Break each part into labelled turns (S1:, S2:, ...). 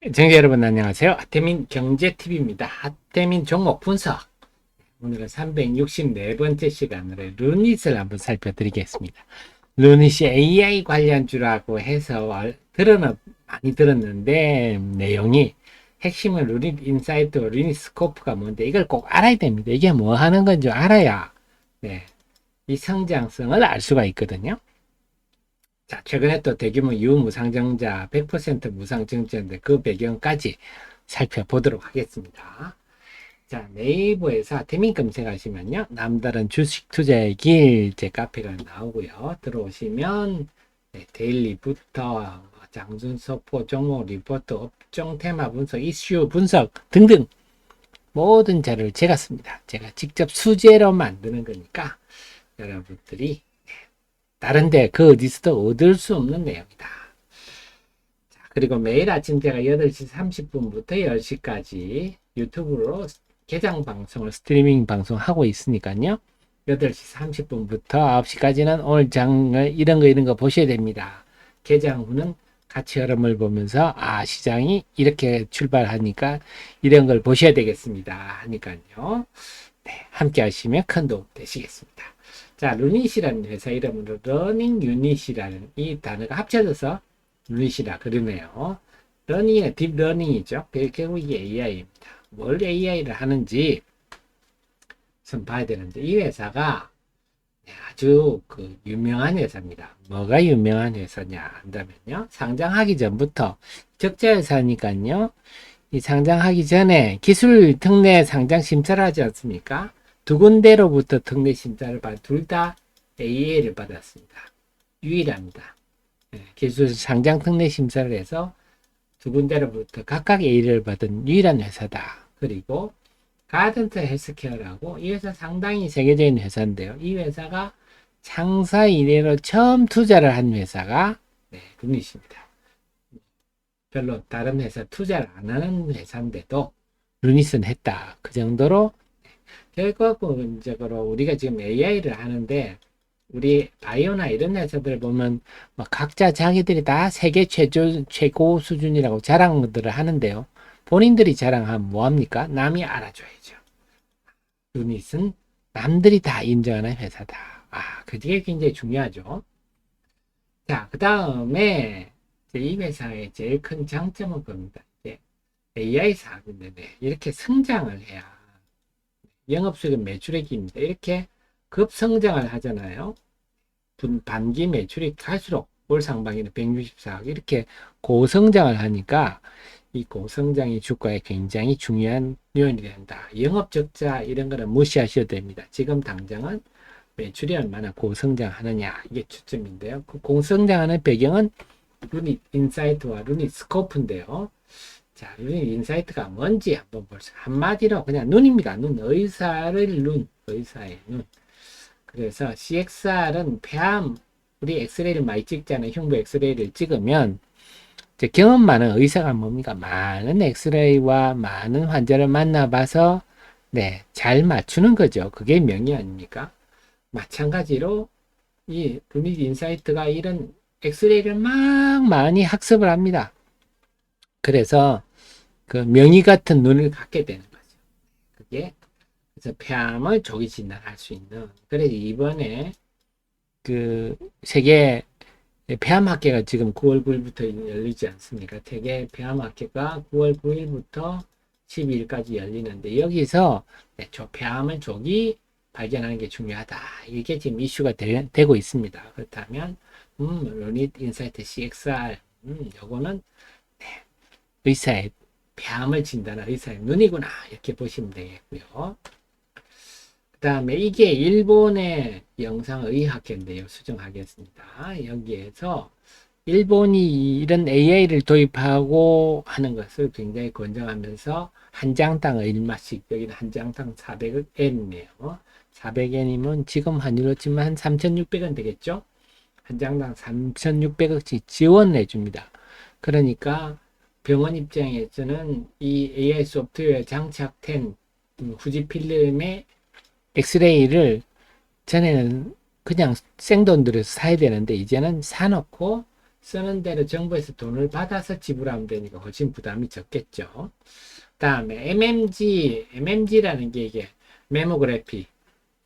S1: 시청자 여러분 안녕하세요. 하태민 경제TV입니다. 하태민 종목 분석. 오늘은 364번째 시간으로 루닛을 한번 살펴드리겠습니다. 루닛이 AI 관련주라고 해서 많이 들었는데 내용이 핵심은 루닛 인사이트, 루닛 스코프가 뭔데 이걸 꼭 알아야 됩니다. 이게 뭐 하는 건지 알아야 이 성장성을 알 수가 있거든요. 자, 최근에 또 대규모 유무상증자 100% 무상증자인데 그 배경까지 살펴보도록 하겠습니다. 자, 네이버에서 태민 검색하시면요. 남다른 주식 투자의 길 제 카페가 나오고요. 들어오시면 데일리부터 장준 서포, 종목 리포트, 업종 테마 분석, 이슈 분석 등등 모든 자료를 제가 씁니다. 제가 직접 수제로 만드는 거니까 여러분들이 다른데 그 어디서도 얻을 수 없는 내용이다. 자, 그리고 매일 아침 제가 8시 30분부터 10시까지 유튜브로 개장 방송을 스트리밍 방송하고 있으니까요. 8시 30분부터 9시까지는 오늘 장을 이런 거 보셔야 됩니다. 개장 후는 같이 흐름을 보면서 시장이 이렇게 출발하니까 이런 걸 보셔야 되겠습니다. 하니까요. 네, 함께 하시면 큰 도움 되시겠습니다. 자, 루닛이라는 회사 이름으로 러닝 유닛이라는 이 단어가 합쳐져서 루닛이라 그러네요. 러닝의 딥러닝이죠. 결국 이게 AI입니다. 뭘 AI를 하는지 좀 봐야 되는데 이 회사가 아주 유명한 회사입니다. 뭐가 유명한 회사냐 한다면요. 상장하기 전부터 적자 회사니까요. 이 상장하기 전에 기술 특례 상장 심사를 하지 않습니까? 두 군데로부터 특례 심사를 받아 둘 다 AA를 받았습니다. 유일합니다. 기술 상장 특례 심사를 해서 두 군데로부터 각각 A를 받은 유일한 회사다. 그리고 가든트 헬스케어라고 이 회사 상당히 세계적인 회사인데요. 이 회사가 창사 이래로 처음 투자를 한 회사가 루닛입니다. 별로 다른 회사 투자를 안 하는 회사인데도 루닛은 했다. 그 정도로 결과적으로 우리가 지금 AI를 하는데 우리 바이오나 이런 회사들 보면 뭐 각자 자기들이 다 세계 최고 수준이라고 자랑들을 하는데요. 본인들이 자랑하면 뭐합니까? 남이 알아줘야죠. 유닛은 남들이 다 인정하는 회사다. 그게 굉장히 중요하죠. 자, 그 다음에 이 회사의 제일 큰 장점은 겁니다. AI 사업인데 이렇게 성장을 해야 영업수익은 매출액입니다. 이렇게 급성장을 하잖아요. 반기 매출이 갈수록 올 상반기는 164억 이렇게 고성장을 하니까 이 고성장이 주가에 굉장히 중요한 요인이 된다. 영업적자 이런 거는 무시하셔도 됩니다. 지금 당장은 매출이 얼마나 고성장하느냐 이게 초점인데요. 그 고성장하는 배경은 루닛 인사이트와 루닛 스코프인데요. 자, 루닛 인사이트가 뭔지 한번 볼까요? 한마디로 그냥 눈입니다. 눈, 의사의 눈. 그래서 CXR은 폐암, 우리 엑스레이를 많이 찍잖아요. 흉부 엑스레이를 찍으면 이제 경험 많은 의사가 뭡니까? 많은 엑스레이와 많은 환자를 만나봐서 잘 맞추는 거죠. 그게 명의 아닙니까? 마찬가지로 이 루닛 인사이트가 이런 엑스레이를 막 많이 학습을 합니다. 그래서 그 명의 같은 눈을 갖게 되는 거죠. 그게 그래서 폐암을 조기 진단할 수 있는. 그래서 이번에 그 세계 폐암학회가 지금 9월 9일부터 열리지 않습니까? 세계 폐암학회가 9월 9일부터 12일까지 열리는데 여기서 폐암을 조기 발견하는 게 중요하다. 이게 지금 이슈가 되고 있습니다. 그렇다면 루닛 인사이트 CXR 요거는 의사의 폐암을 진단한 의사의 눈이구나 이렇게 보시면 되겠고요. 그 다음에 이게 일본의 영상의학회인데요. 수정하겠습니다. 여기에서 일본이 이런 AI를 도입하고 하는 것을 굉장히 권장하면서 한 장당 얼마씩 여기는 한 장당 400엔이네요. 400엔이면 지금 환율로 치면 한 3,600원 되겠죠? 한 장당 3,600원씩 지원을 해줍니다. 그러니까 병원 입장에서는 이 AI 소프트웨어에 장착된 후지 필름의 엑스레이를 전에는 그냥 생돈 들여서 사야 되는데 이제는 사놓고 쓰는 대로 정부에서 돈을 받아서 지불하면 되니까 훨씬 부담이 적겠죠. 다음에 MMG라는 게 이게 메모그래피,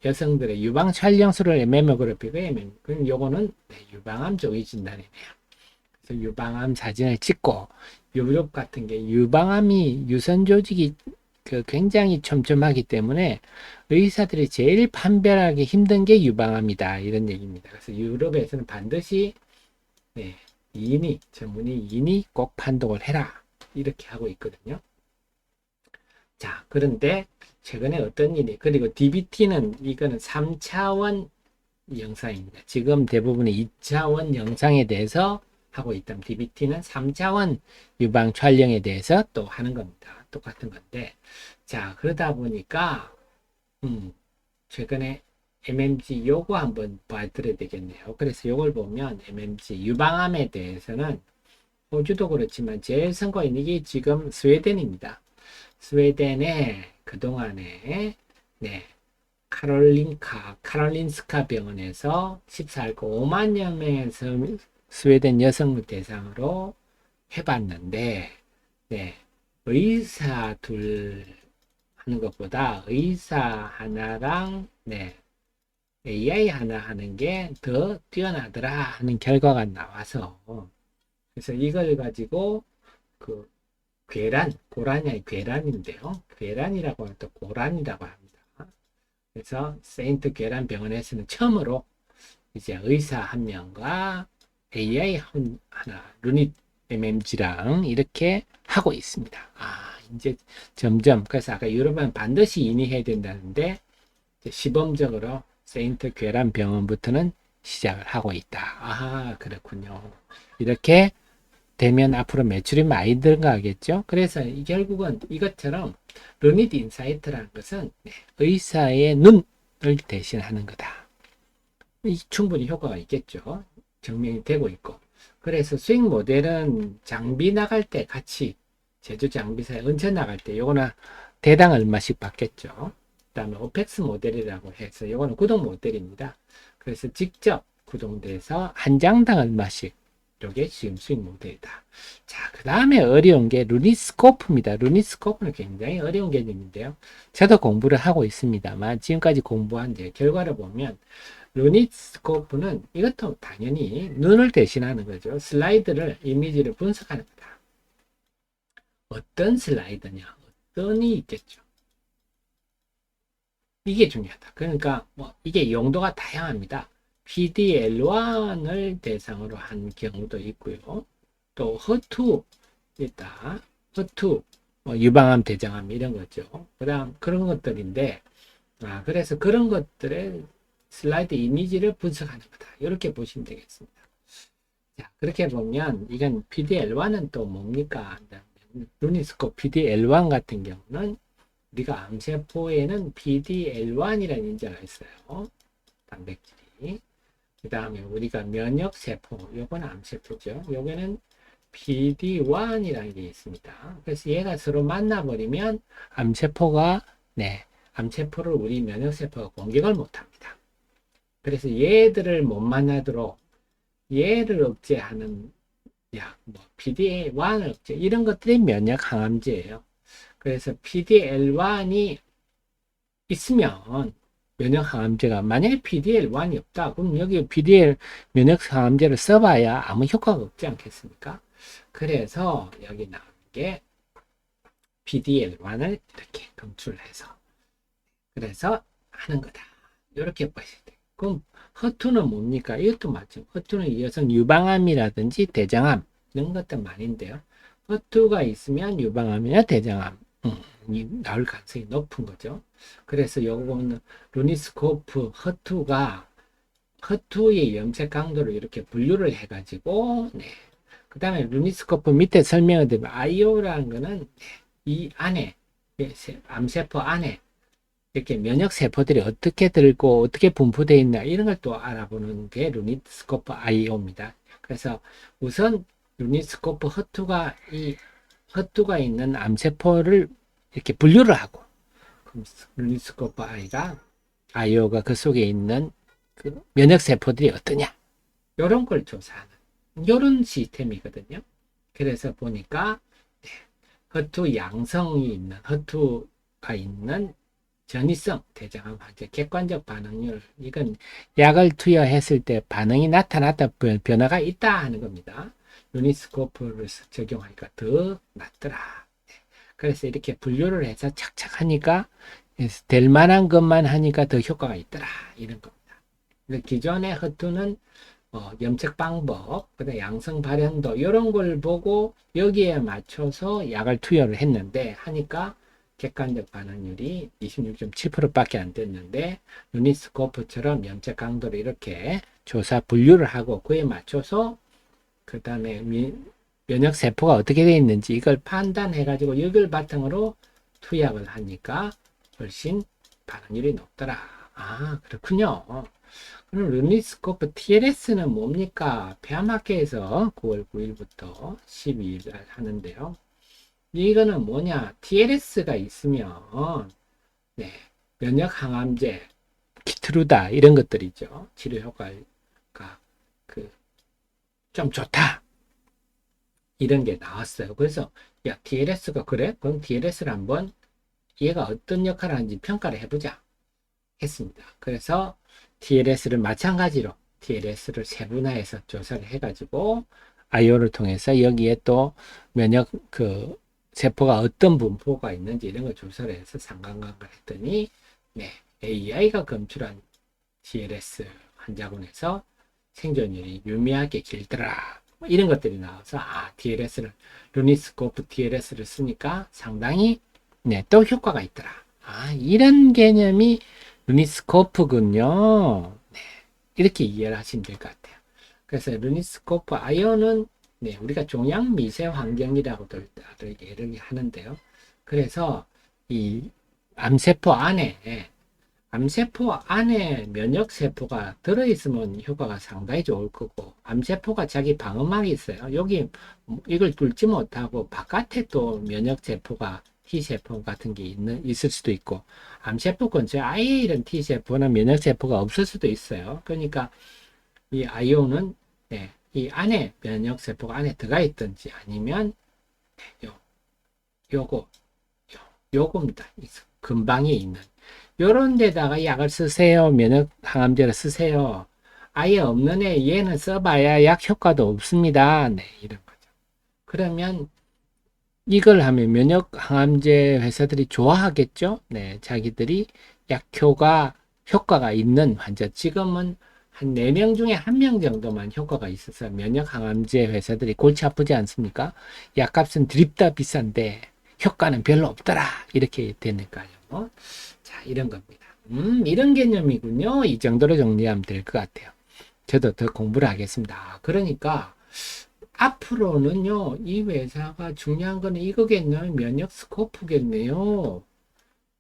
S1: 여성들의 유방 촬영술을 메모그래피가 그럼 요거는 유방암 조기 진단이네요. 그래서 유방암 사진을 찍고 유럽 같은 게 유방암이 유선 조직이 굉장히 촘촘하기 때문에 의사들이 제일 판별하기 힘든 게 유방암이다 이런 얘기입니다. 그래서 유럽에서는 반드시 네, 전문의 2인이 꼭 판독을 해라 이렇게 하고 있거든요. 자, 그런데 최근에 어떤 일이, 그리고 DBT는 이거는 3차원 영상입니다. 지금 대부분의 2차원 영상에 대해서 하고 있다면 DBT는 3차원 유방 촬영에 대해서 또 하는 겁니다. 똑같은 건데, 자, 그러다 보니까 최근에 MMG 요거 한번 봐드려야 되겠네요. 그래서 요걸 보면 MMG 유방암에 대해서는 호주도 그렇지만 제일 선거인 이게 지금 스웨덴입니다. 스웨덴에 그동안에 네, 카롤린스카 병원에서 14일 5만여 명의 스웨덴 여성을 대상으로 해봤는데 네, 의사 둘 하는 것보다 의사 하나랑 네, AI 하나 하는 게 더 뛰어나더라 하는 결과가 나와서 그래서 이걸 가지고 그 고란이 아니 괴란인데요. 괴란이라고 하면 또 고란이라고 합니다. 그래서 세인트 괴란 병원에서는 처음으로 이제 의사 한 명과 AI 하나, 루닛 MMG랑 이렇게 하고 있습니다. 이제 점점, 그래서 아까 유럽은 반드시 인이해야 된다는데, 시범적으로 세인트 괴란 병원부터는 시작을 하고 있다. 그렇군요. 이렇게 되면 앞으로 매출이 많이 들어가겠죠. 그래서 결국은 이것처럼 루닛 인사이트라는 것은 의사의 눈을 대신하는 거다. 충분히 효과가 있겠죠. 증명이 되고 있고. 그래서 수익 모델은 장비 나갈 때 같이 제조 장비사에 얹혀 나갈 때 요거는 대당 얼마씩 받겠죠. 그 다음에 오펙스 모델이라고 해서 요거는 구독 모델입니다. 그래서 직접 구독돼서 한 장당 얼마씩 이게 지금 수익 모델이다. 자, 그 다음에 어려운 게 루니스코프입니다. 루니스코프는 굉장히 어려운 개념인데요. 저도 공부를 하고 있습니다만 지금까지 공부한 결과를 보면 루니스코프는 이것도 당연히 눈을 대신하는 거죠. 슬라이드를 이미지를 분석하는 거다. 어떤 슬라이드냐, 어떤이 있겠죠. 이게 중요하다. 그러니까 이게 용도가 다양합니다. PDL1을 대상으로 한 경우도 있고요. 또 허투 있다. 허투, 유방암, 대장암 이런 거죠. 그다음 그런 것들인데, 그래서 그런 것들의 슬라이드 이미지를 분석하는 거다. 이렇게 보시면 되겠습니다. 자, 그렇게 보면 이건 PDL1은 또 뭡니까? 루니스코 PDL1 같은 경우는 우리가 암세포에는 PDL1이라는 인자가 있어요. 단백질이. 그 다음에 우리가 면역세포, 요건 암세포죠. 요거는 PD1이라는 게 있습니다. 그래서 얘가 서로 만나버리면 암세포가, 암세포를 우리 면역세포가 공격을 못합니다. 그래서 얘들을 못 만나도록 얘를 억제하는 약, PD1 억제, 이런 것들이 면역 항암제예요. 그래서 PDL1이 있으면 면역 항암제가, 만약에 PDL1이 없다 그럼 여기 PDL 면역 항암제를 써봐야 아무 효과가 없지 않겠습니까? 그래서 여기 나온 게 PDL1을 이렇게 검출해서 그래서 하는 거다. 이렇게 보시면 돼요. 그럼 허투는 뭡니까? 이것도 맞죠. 허투는 여성 유방암이라든지 대장암 이런 것들 많은데요. 허투가 있으면 유방암이나 대장암 나올 가능성이 높은 거죠. 그래서 요거는 루니스코프 허투의 염색 강도를 이렇게 분류를 해가지고 그 다음에 루니스코프 밑에 설명을 드리면 IO라는 거는 이 안에 암세포 안에 이렇게 면역 세포들이 어떻게 들고 어떻게 분포되어 있나 이런 걸 또 알아보는 게 루니스코프 IO입니다. 그래서 우선 루니스코프 허투가 있는 암세포를 이렇게 분류를 하고 루니스코프 IO가 그 속에 있는 그 면역 세포들이 어떠냐 이런 걸 조사하는 이런 시스템이거든요. 그래서 보니까 네, 허투 양성이 있는 허투가 있는 전이성 대장암 환자 객관적 반응률, 이건 약을 투여했을 때 반응이 나타났다, 변화가 있다 하는 겁니다. 루니스코프를 적용하니까 더 낫더라. 그래서 이렇게 분류를 해서 착착하니까 될 만한 것만 하니까 더 효과가 있더라, 이런 겁니다. 기존의 허투는 염색 방법, 그다음 양성 발현도 이런 걸 보고 여기에 맞춰서 약을 투여를 했는데 하니까 객관적 반응률이 26.7%밖에 안 됐는데 루니스코프처럼 염색 강도를 이렇게 조사 분류를 하고 그에 맞춰서 그 다음에 면역 세포가 어떻게 되어 있는지 이걸 판단해 가지고 이걸 바탕으로 투약을 하니까 훨씬 반응률이 높더라. 아, 그렇군요. 그럼 루니스코프 TLS는 뭡니까? 폐암학회에서 9월 9일부터 12일 하는데요. 이거는 뭐냐? TLS가 있으면 네, 면역 항암제, 키트루다 이런 것들이죠. 치료 효과가 좀 좋다. 이런 게 나왔어요. 그래서 야, TLS가 그래? 그럼 TLS를 한번 얘가 어떤 역할을 하는지 평가를 해보자 했습니다. 그래서 TLS를 마찬가지로 TLS를 세분화해서 조사를 해가지고 IO를 통해서 여기에 또 면역 세포가 어떤 분포가 있는지 이런 걸 조사를 해서 상관관계를 했더니 네, AI가 검출한 TLS 환자군에서 생존율이 유의미하게 길더라. 이런 것들이 나와서 TLS를 루니스코프 TLS를 쓰니까 상당히 네, 또 효과가 있더라. 이런 개념이 루니스코프군요. 네, 이렇게 이해를 하시면 될 것 같아요. 그래서 루니스코프 아이오는 네, 우리가 종양 미세 환경이라고도 얘기를 하는데요. 그래서 이 암세포 안에 면역세포가 들어있으면 효과가 상당히 좋을 거고, 암세포가 자기 방어막이 있어요. 여기 이걸 뚫지 못하고 바깥에 또 면역세포가 T세포 같은 게 있을 수도 있고, 암세포 근처에 아예 이런 T세포나 면역세포가 없을 수도 있어요. 그러니까 이 아이오는 네, 이 안에 면역세포가 안에 들어가 있든지 아니면 요겁니다. 근방에 있는 요런 데다가 약을 쓰세요. 면역 항암제를 쓰세요. 아예 없는 애 얘는 써봐야 약 효과도 없습니다. 네, 이런 거죠. 그러면 이걸 하면 면역 항암제 회사들이 좋아하겠죠? 네, 자기들이 효과가 있는 환자, 지금은 한 4명 중에 1명 정도만 효과가 있어서 면역 항암제 회사들이 골치 아프지 않습니까? 약값은 드립다 비싼데 효과는 별로 없더라. 이렇게 되니까요. 자, 이런 겁니다. 이런 개념이군요. 이 정도로 정리하면 될 것 같아요. 저도 더 공부를 하겠습니다. 그러니까 앞으로는요, 이 회사가 중요한 거는 이거겠네요. 면역 스코프겠네요.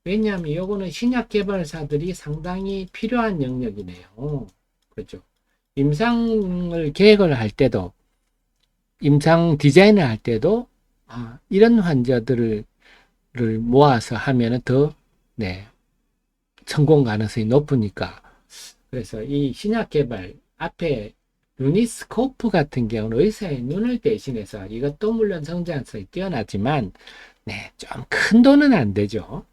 S1: 왜냐하면 이거는 신약 개발사들이 상당히 필요한 영역이네요. 그렇죠. 임상을 계획을 할 때도, 임상 디자인을 할 때도, 이런 환자들을 모아서 하면은 더, 네, 성공 가능성이 높으니까. 그래서 이 신약 개발 앞에 루니스코프 같은 경우는 의사의 눈을 대신해서 이것도 물론 성장성이 뛰어나지만 네, 좀 큰 돈은 안 되죠.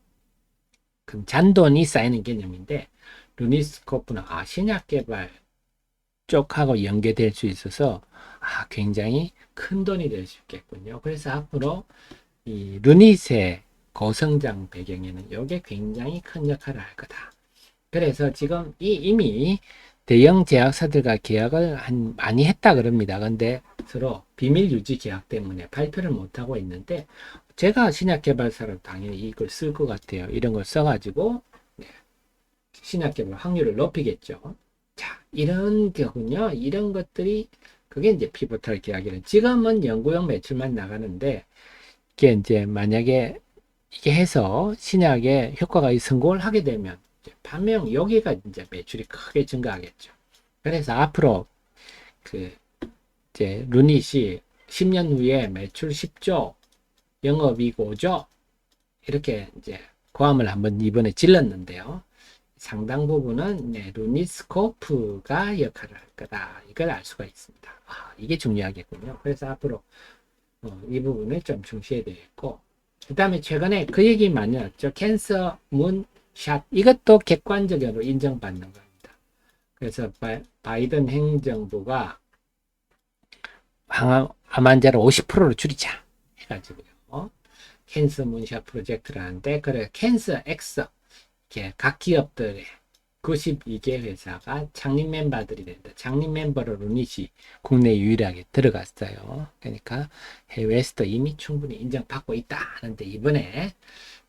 S1: 그럼 잔돈이 쌓이는 개념인데 루니스코프는 신약 개발 쪽하고 연계될 수 있어서 굉장히 큰 돈이 될 수 있겠군요. 그래서 앞으로 이 루닛의 고성장 배경에는 이게 굉장히 큰 역할을 할 거다. 그래서 지금 이미 대형 제약사들과 계약을 많이 했다 그럽니다. 근데 서로 비밀 유지 계약 때문에 발표를 못 하고 있는데 제가 신약 개발사로 당연히 이걸 쓸 것 같아요. 이런 걸 써가지고 네, 신약 개발 확률을 높이겠죠. 자, 이런 거군요. 이런 것들이 그게 이제 피보탈 계약이는 지금은 연구용 매출만 나가는데 이게 이제 만약에 이게 해서 신약에 효과가 성공을 하게 되면 판매용 여기가 이제 매출이 크게 증가하겠죠. 그래서 앞으로 이제 루닛이 10년 후에 매출 10조, 영업이익 5조 이렇게 이제 고함을 한번 이번에 질렀는데요.
S2: 상당 부분은 루니스코프가 역할을 할 거다. 이걸 알 수가 있습니다. 이게 중요하겠군요. 그래서 앞으로 이 부분을 좀 중시해야 되겠고, 그 다음에 최근에 그 얘기 많이 나왔죠. 캔서 문샷, 이것도 객관적으로 인정받는 겁니다. 그래서 바이든 행정부가 암 환자를 50%로 줄이자 해가지고요. 캔서 문샷 프로젝트를 하는데, 그래 캔서 X, 각 기업들의 92개 회사가 창립 멤버들이 된다. 창립 멤버로 루닛이 국내에 유일하게 들어갔어요. 그러니까 해외에서도 이미 충분히 인정받고 있다 하는데, 이번에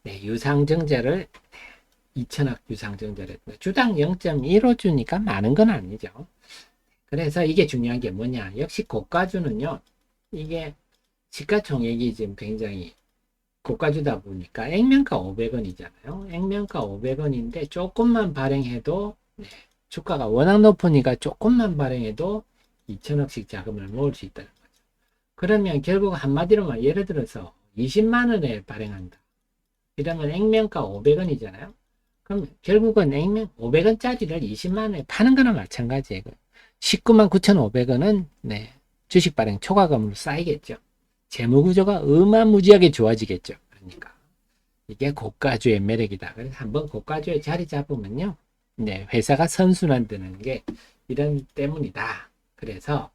S2: 유상증자를 2천억 유상증자를 주당 0.15 주니까 많은 건 아니죠. 그래서 이게 중요한 게 뭐냐, 역시 고가주는요, 이게 시가총액이 지금 굉장히 고가주다 보니까 액면가 500원이잖아요. 액면가 500원인데 조금만 발행해도 주가가 워낙 높으니까 조금만 발행해도 2천억씩 자금을 모을 수 있다는 거죠. 그러면 결국 한마디로만 예를 들어서 20만 원에 발행한다. 이러면 액면가 500원이잖아요. 그럼 결국은 액면 500원짜리를 20만 원에 파는 거나 마찬가지예요. 19만 9,500원은 주식 발행 초과금으로 쌓이겠죠. 재무구조가 어마무지하게 좋아지겠죠. 그러니까 이게 고가주의 매력이다. 그래서 한번 고가주에 자리 잡으면요, 회사가 선순환되는 게 이런 때문이다. 그래서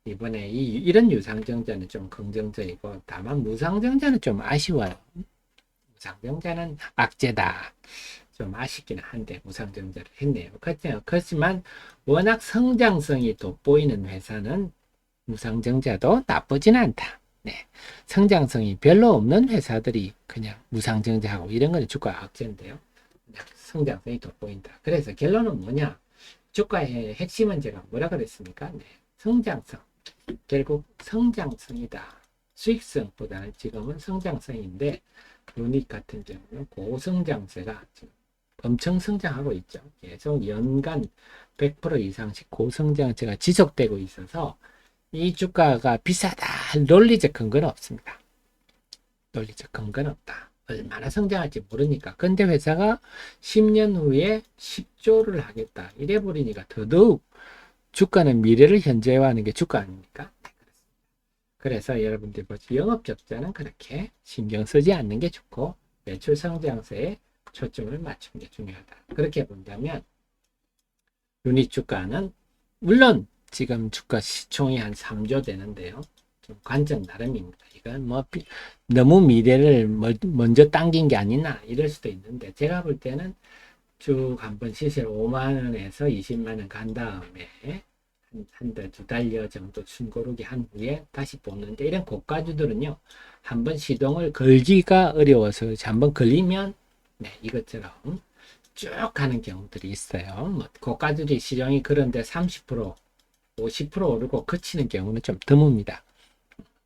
S2: 이번에 이런 유상증자는 좀 긍정적이고, 다만 무상증자는 좀 아쉬워요. 무상증자는 악재다. 좀 아쉽기는 한데 무상증자를 했네요. 그렇지만 워낙 성장성이 돋보이는 회사는 무상증자도 나쁘진 않다. 성장성이 별로 없는 회사들이 그냥 무상증자하고 이런 건 주가 악재인데요. 성장성이 돋보인다. 그래서 결론은 뭐냐? 주가의 핵심은 제가 뭐라 그랬습니까? 성장성. 결국 성장성이다. 수익성보다는 지금은 성장성인데, 유닛 같은 경우는 고성장세가 지금 엄청 성장하고 있죠. 계속 연간 100% 이상씩 고성장세가 지속되고 있어서 이 주가가 비싸다 할 논리적 근거는 없습니다. 논리적 근거는 없다. 얼마나 성장할지 모르니까. 근데 회사가 10년 후에 10조를 하겠다 이래 버리니까 더더욱 주가는 미래를 현재화하는 게 주가 아닙니까? 그래서 여러분들 보시 영업적자는 그렇게 신경 쓰지 않는 게 좋고, 매출 성장세에 초점을 맞추는 게 중요하다. 그렇게 본다면 유닛 주가는 물론 지금 주가 시총이 한 3조 되는데요. 좀 관점 나름입니다. 이건 뭐 너무 미래를 먼저 당긴 게 아니나 이럴 수도 있는데, 제가 볼 때는 쭉 한번 시세 5만 원에서 20만 원 간 다음에 한 달, 두 달여 정도 숨고르기 한 후에 다시 뽑는데, 이런 고가주들은요, 한번 시동을 걸기가 어려워서 한번 걸리면 이것처럼 쭉 가는 경우들이 있어요. 뭐 고가들이 시장이 그런데 30%, 50% 오르고 그치는 경우는 좀 드뭅니다.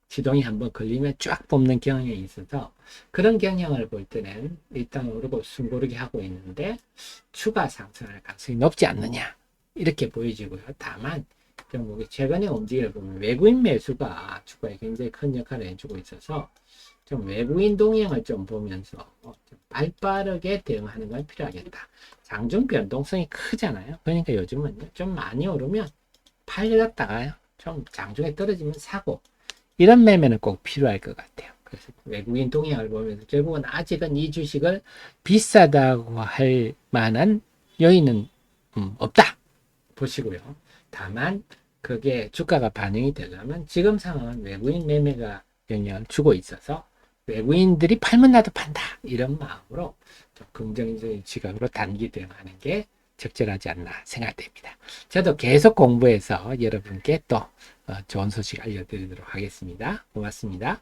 S2: 시동이 한번 걸리면 쫙 뽑는 경향이 있어서, 그런 경향을 볼 때는 일단 오르고 숨고르기 하고 있는데 추가 상승할 가능성이 높지 않느냐, 이렇게 보여지고요. 다만 좀 최근에 움직임을 보면 외국인 매수가 주가에 굉장히 큰 역할을 해주고 있어서, 좀 외국인 동향을 좀 보면서 좀 발빠르게 대응하는 건 필요하겠다. 장중 변동성이 크잖아요. 그러니까 요즘은 좀 많이 오르면 팔렸다가요, 좀 장중에 떨어지면 사고, 이런 매매는 꼭 필요할 것 같아요. 그래서 외국인 동향을 보면서 결국은 아직은 이 주식을 비싸다고 할 만한 요인은 없다 보시고요. 다만 그게 주가가 반영이 되려면 지금 상황은 외국인 매매가 영향을 주고 있어서 외국인들이 팔면 나도 판다 이런 마음으로 좀 긍정적인 시각으로 단기 대응하는 게 적절하지 않나 생각됩니다. 저도 계속 공부해서 여러분께 또 좋은 소식 알려드리도록 하겠습니다. 고맙습니다.